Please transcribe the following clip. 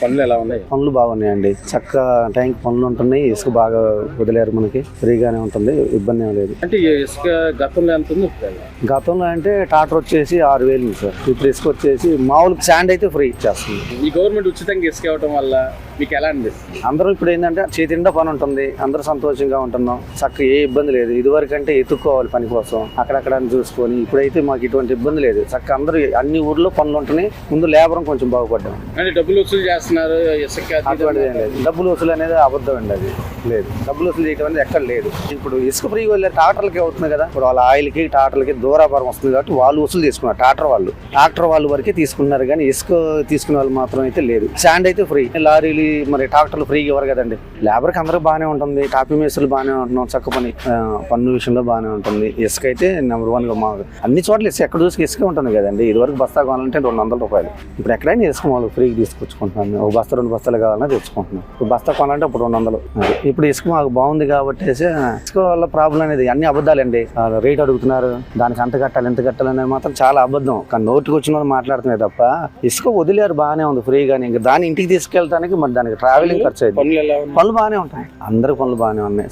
పనులు ఎలా ఉన్నాయి? పనులు బాగున్నాయండి, చక్కగా టైంకి పనులు ఉంటున్నాయి. ఇసుక బాగా వదిలేరు, మనకి ఫ్రీగానే ఉంటుంది, ఇబ్బంది ఏం లేదు. అంటే ఇసుక గతంలో ఎంత ఉంది? గతంలో అంటే టాటర్ వచ్చేసి 6,000 ఉంది సార్. ఇప్పుడు ఇసుక వచ్చేసి మామూలు శాండ్ అయితే ఫ్రీ ఇచ్చేస్తుంది. ఈ గవర్నమెంట్ ఉచితంగా ఇసుక ఇవ్వడం వల్ల మీకు ఎలా అనిపిస్తుంది? అందరూ ఇప్పుడు ఏంటంటే చేతిండా పని ఉంటుంది, అందరూ సంతోషంగా ఉంటున్నాం, చక్కగా ఏ ఇబ్బంది లేదు. ఇదివరకు అంటే ఎత్తుక్కోవాలి పని కోసం, అక్కడక్కడ చూసుకొని. ఇప్పుడైతే మాకు ఇటువంటి ఇబ్బంది లేదు, చక్కగా అందరూ అన్ని ఊర్లో పనులు ఉంటున్నాయి. ముందు లేబరం కొంచెం బాగుపడ్డాం. అంటే డబ్బులు వసూలు చేస్తున్నారు ఇసుక? అటువంటిది ఏం లేదు, డబ్బులు వసూలు అనేది అబద్ధం అండి, అది లేదు. డబ్బులు వసూలు చేయడం అనేది ఎక్కడ లేదు. ఇప్పుడు ఇసుక ఫ్రీ వెళ్ళే ట్రాక్టర్లకి అవుతుంది కదా, ఇప్పుడు వాళ్ళ ఆయిల్కి ట్రాక్టర్లకి దూరాభారం వస్తుంది కాబట్టి వాళ్ళు వసూలు తీసుకున్నారు. ట్రాక్టర్ వాళ్ళు వరకే తీసుకున్నారు, కానీ ఇసుక తీసుకునే వాళ్ళు మాత్రం అయితే లేదు. శాండ్ అయితే ఫ్రీ. లారీలు మరి ట్రాక్టర్లు ఫ్రీగా ఇవ్వరు కదండి. లేబర్కి అందరూ బాగానే ఉంటుంది, టాపీ మేస్త్రులు బాగానే ఉంటున్నాం, చక్క పన్ను విషయంలో బాగానే ఉంటుంది. ఇసుక అయితే నెంబర్ 1 గా అన్ని చోట్ల ఇసుక ఎక్కడ చూసి ఇసుక ఉంటుంది కదండి. ఇదివరకు బస్తా కావాలంటే 200 రూపాయలు, ఇప్పుడు ఎక్కడైనా ఇసుక వాళ్ళు ఫ్రీగా తీసుకొచ్చుకుంటున్నాను. ఒక బస్తా 2 బస్తాలు కావాలన్నా తెచ్చుకుంటున్నాం. ఇప్పుడు బస్తా కొనాలంటే ఇప్పుడు 200. ఇప్పుడు ఇసుక మాకు బాగుంది కాబట్టి ఇసుక వల్ల ప్రాబ్లం అనేది అన్ని అబద్ధాలండి. రేట్ అడుగుతున్నారు, దానికి అంత కట్టాలి ఎంత కట్టాలి అనేది మాత్రం చాలా అబద్ధం. కానీ నోటికి వచ్చిన వాళ్ళు మాట్లాడుతున్నాయి తప్ప ఇసుక వదిలేరు బాగానే ఉంది ఫ్రీగానే. ఇంకా దాన్ని ఇంటికి తీసుకెళ్ళడానికి మరి దానికి ట్రావెలింగ్ ఖర్చు అయింది. పనులు బాగానే ఉంటాయి, అందరికి పనులు బాగానే ఉన్నాయి.